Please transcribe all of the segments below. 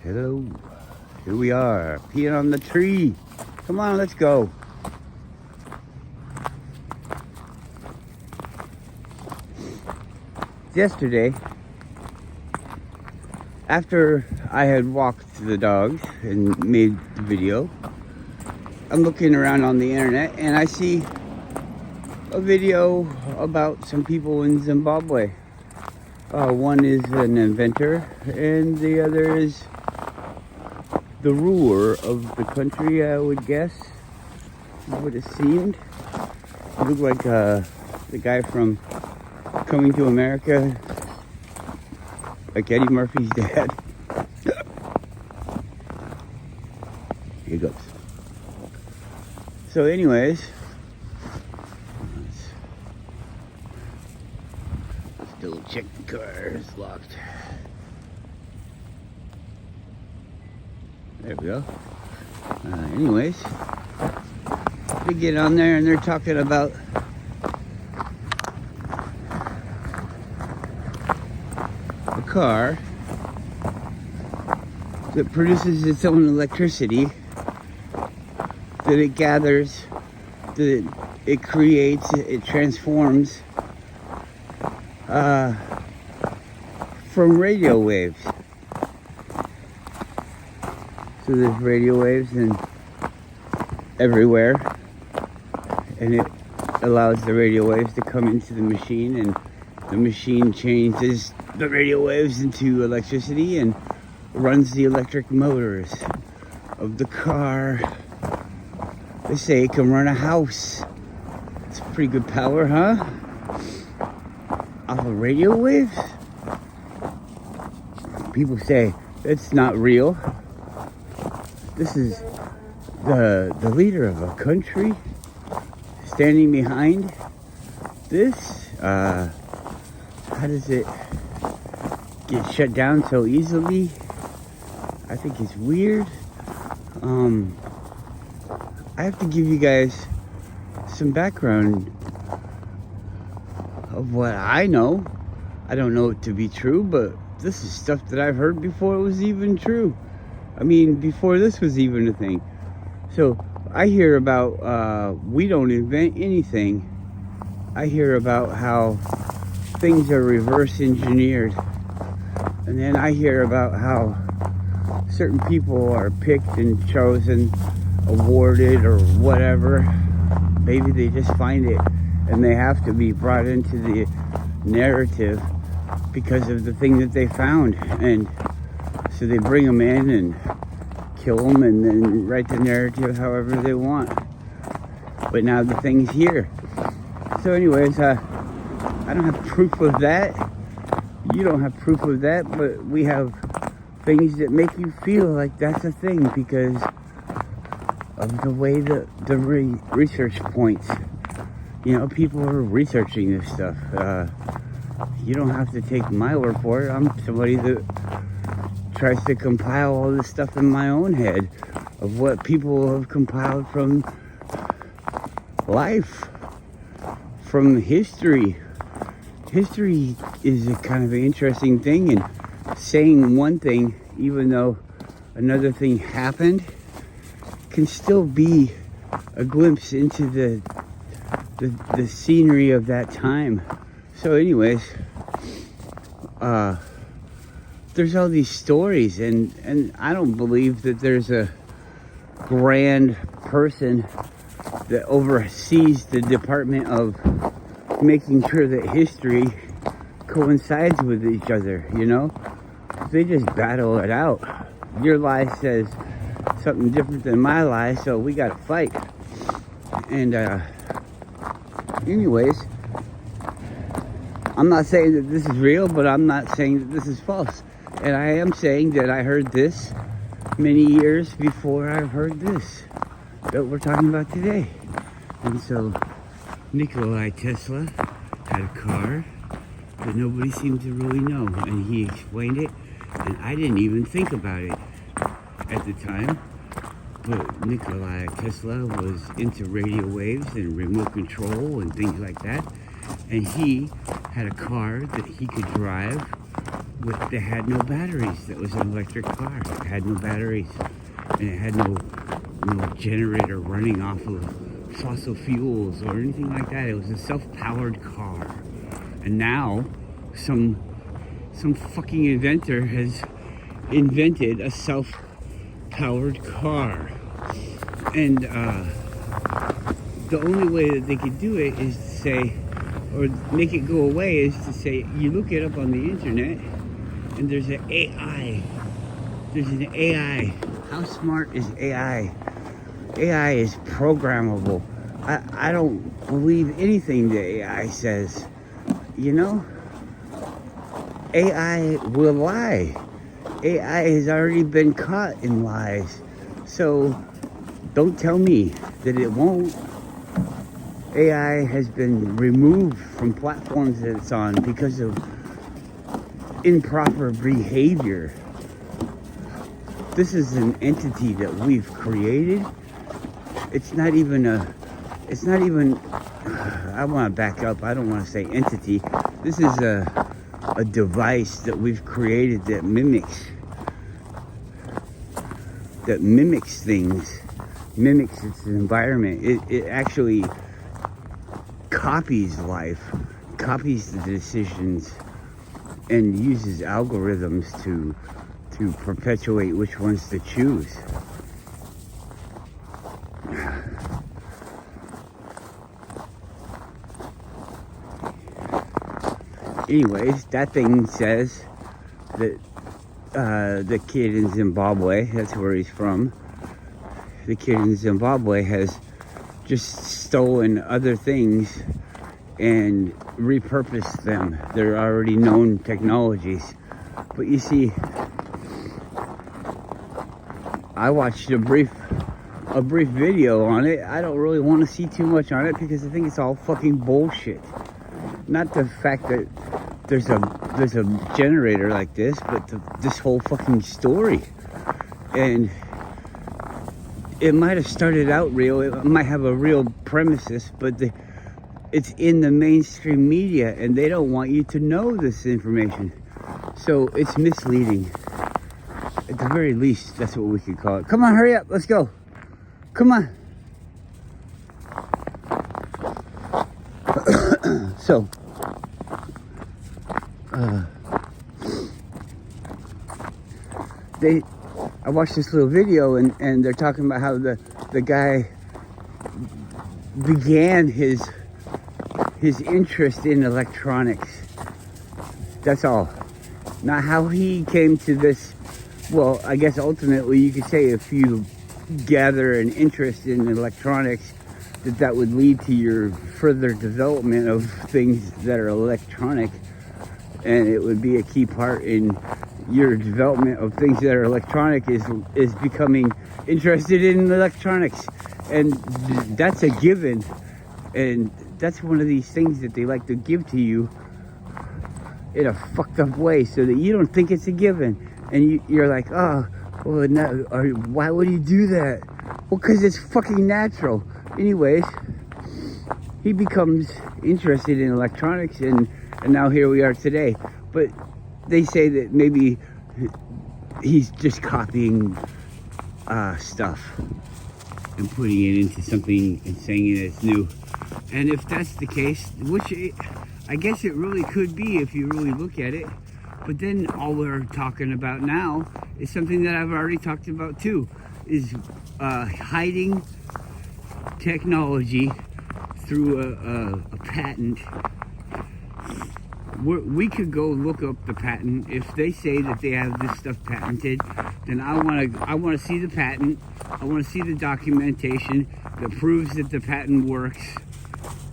Hello. Here we are, peeing on the tree. Come on, let's go. Yesterday, after I had walked the dogs and made the video, I'm looking around on the internet and I see a video about some people in Zimbabwe. One is an inventor and the other is the ruler of the country, I would guess, is what it seemed. He looked like the guy from Coming to America, like Eddie Murphy's dad. Here goes. So anyways, let's still check the car, it's locked. There we go. Anyways, they get on there and they're talking about a car that produces its own electricity, that it gathers, that it creates, it transforms from radio waves. So there's radio waves and everywhere, and it allows the radio waves to come into the machine, and the machine changes the radio waves into electricity and runs the electric motors of the car. They say it can run a house. It's pretty good power, huh? Off of radio waves? People say it's not real. This is the leader of a country standing behind this. How does it get shut down so easily? I think it's weird. I have to give you guys some background of what I know. I don't know it to be true, but this is stuff that I've heard before it was even true. I mean, before this was even a thing. So I hear about we don't invent anything. I hear about how things are reverse engineered. And then I hear about how certain people are picked and chosen, awarded or whatever. Maybe they just find it and they have to be brought into the narrative because of the thing that they found. And so they bring them in and kill them and then write the narrative however they want. But now the thing's here. So anyways, I don't have proof of that. You don't have proof of that, but we have things that make you feel like that's a thing because of the way the research points. You know, people are researching this stuff. You don't have to take my word for it. I'm somebody that tries to compile all this stuff in my own head of what people have compiled from life, from history. History is a kind of an interesting thing, and saying one thing even though another thing happened can still be a glimpse into the scenery of that time. So anyways, there's all these stories, and I don't believe that there's a grand person that oversees the department of making sure that history coincides with each other, you know? They just battle it out. Your lie says something different than my lie, so we gotta fight. And anyways, I'm not saying that this is real, but I'm not saying that this is false. And I am saying that I heard this many years before I've heard this that we're talking about today. And so Nikola Tesla had a car that nobody seemed to really know, and he explained it, and I didn't even think about it at the time. But Nikola Tesla was into radio waves and remote control and things like that, and he had a car that he could drive that had no batteries. That was an electric car. It had no batteries, and it had no generator running off of fossil fuels or anything like that. It was a self-powered car. And now some fucking inventor has invented a self-powered car. And the only way that they could do it is to say, or make it go away, is to say, you look it up on the internet and there's an AI. There's an AI. How smart is AI? AI is programmable. I don't believe anything the AI says. You know? AI will lie. AI has already been caught in lies. So don't tell me that it won't. AI has been removed from platforms that it's on because of improper behavior. This is an entity that we've created. It's not even, I want to back up. I don't want to say entity. This is a device that we've created that mimics things, mimics its environment. It actually copies life, copies the decisions, and uses algorithms to perpetuate which ones to choose. Anyways, that thing says that the kid in Zimbabwe, that's where he's from, the kid in Zimbabwe has just stolen other things and repurposed them. They're already known technologies. But you see, I watched a brief video on it. I don't really want to see too much on it because I think it's all fucking bullshit. Not the fact that there's a generator like this, but this whole fucking story. And it might have started out real, it might have a real premises, but it's in the mainstream media and they don't want you to know this information. So it's misleading. At the very least, that's what we could call it. Come on, hurry up, let's go. Come on. So, I watched this little video and they're talking about how the guy began his interest in electronics. That's all. Not how he came to this. Well, I guess ultimately you could say if you gather an interest in electronics, that would lead to your further development of things that are electronic, and it would be a key part in your development of things that are electronic is becoming interested in electronics. And that's a given, and that's one of these things that they like to give to you in a fucked up way so that you don't think it's a given, and you're like, oh, well, no, or why would you do that? Well, because it's fucking natural. Anyways, he becomes interested in electronics, and now here we are today. But they say that maybe he's just copying stuff and putting it into something and saying it's new. And if that's the case, which I guess it really could be if you really look at it, but then all we're talking about now is something that I've already talked about too, is hiding technology through a patent. We could go look up the patent. If they say that they have this stuff patented, then I want to see the patent. I want to see the documentation that proves that the patent works,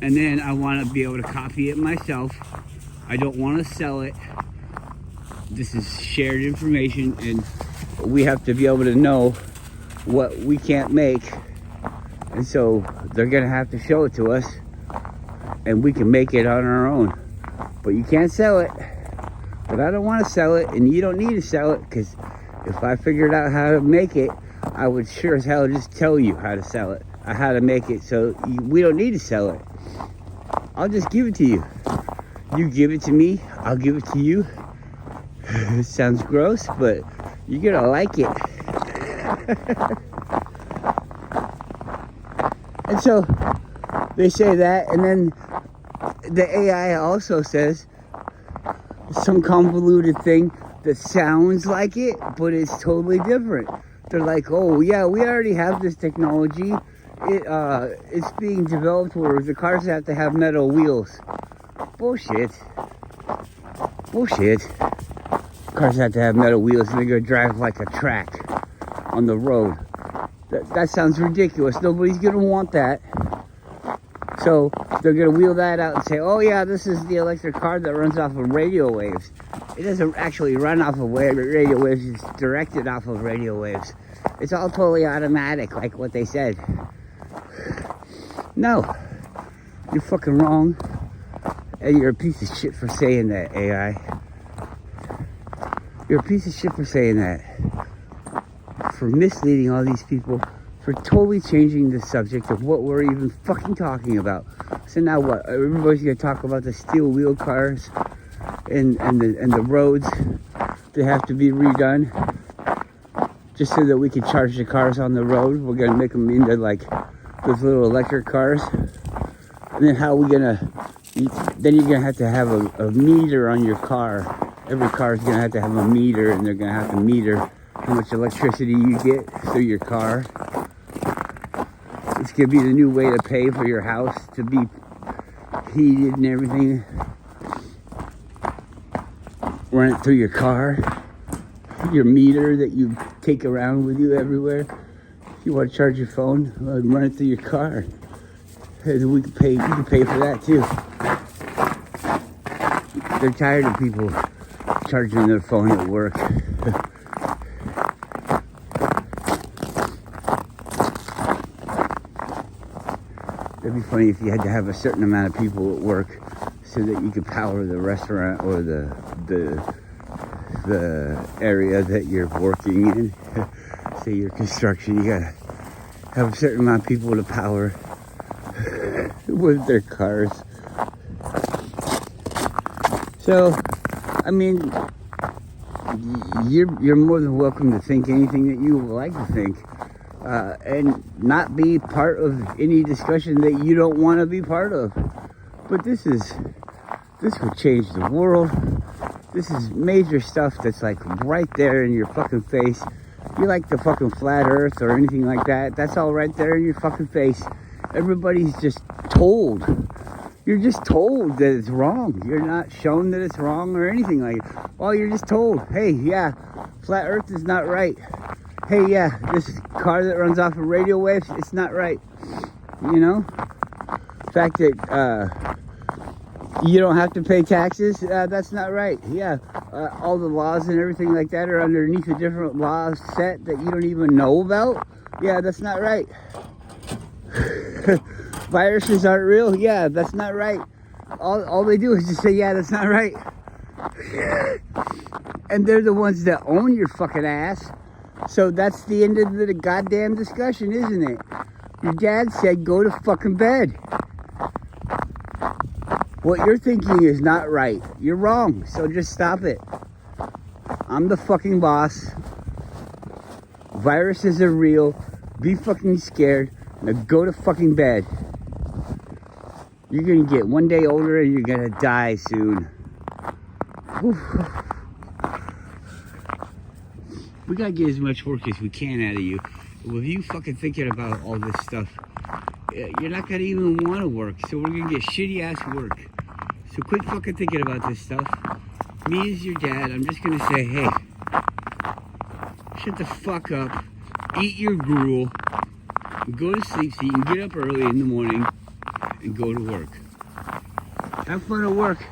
and then I want to be able to copy it myself. I don't want to sell it. This is shared information, and we have to be able to know what we can't make, and so they're gonna have to show it to us, and we can make it on our own. But you can't sell it. But I don't want to sell it, and you don't need to sell it, because if I figured out how to make it, I would sure as hell just tell you how to sell it, how to make it, so we don't need to sell it. I'll just give it to you. You give it to me, I'll give it to you. It sounds gross, but you're gonna like it. And so they say that, and then the AI also says some convoluted thing that sounds like it, but it's totally different. They're like, oh yeah, we already have this technology. It's being developed where the cars have to have metal wheels. Bullshit. Cars have to have metal wheels and they're gonna drive like a track on the road. That sounds ridiculous. Nobody's gonna want that. So they're gonna wheel that out and say, oh yeah, this is the electric car that runs off of radio waves. It doesn't actually run off of radio waves, it's directed off of radio waves. It's all totally automatic, like what they said. No, you're fucking wrong. And you're a piece of shit for saying that, AI. You're a piece of shit for saying that. For misleading all these people. For totally changing the subject of what we're even fucking talking about. So now what? Everybody's gonna talk about the steel wheel cars and the roads that have to be redone just so that we can charge the cars on the road. We're gonna make them into like those little electric cars. And then how are we gonna? Then you're gonna have to have a meter on your car. Every car is gonna have to have a meter, and they're gonna have to meter how much electricity you get through your car. It's gonna be the new way to pay for your house to be heated and everything. Run it through your car. Your meter that you take around with you everywhere. If you want to charge your phone, run it through your car. And we can pay. You can pay for that too. They're tired of people charging their phone at work. It'd be funny if you had to have a certain amount of people at work so that you could power the restaurant or the area that you're working in. Say your construction, you gotta have a certain amount of people to power with their cars. So, I mean, you're more than welcome to think anything that you would like to think. And not be part of any discussion that you don't want to be part of. But this would change the world. This is major stuff that's like right there in your fucking face. You like the fucking flat earth or anything like that, that's all right there in your fucking face. Everybody's just told. You're just told that it's wrong. You're not shown that it's wrong or anything like it. Well, you're just told, hey, yeah, flat earth is not right. Hey, yeah, this car that runs off of radio waves, it's not right. You know? The fact that you don't have to pay taxes, that's not right. Yeah, all the laws and everything like that are underneath a different law set that you don't even know about. Yeah, that's not right. Viruses aren't real. Yeah, that's not right. All they do is just say, yeah, that's not right. And they're the ones that own your fucking ass. So that's the end of the goddamn discussion, isn't it? Your dad said go to fucking bed. What you're thinking is not right. You're wrong, so just stop it. I'm the fucking boss. Viruses are real. Be fucking scared. Now go to fucking bed. You're gonna get one day older and you're gonna die soon. Whew. We gotta get as much work as we can out of you. With you fucking thinking about all this stuff, you're not gonna even want to work. So we're gonna get shitty ass work. So quit fucking thinking about this stuff. Me as your dad, I'm just gonna say, hey, shut the fuck up, eat your gruel, go to sleep so you can get up early in the morning and go to work. Have fun at work.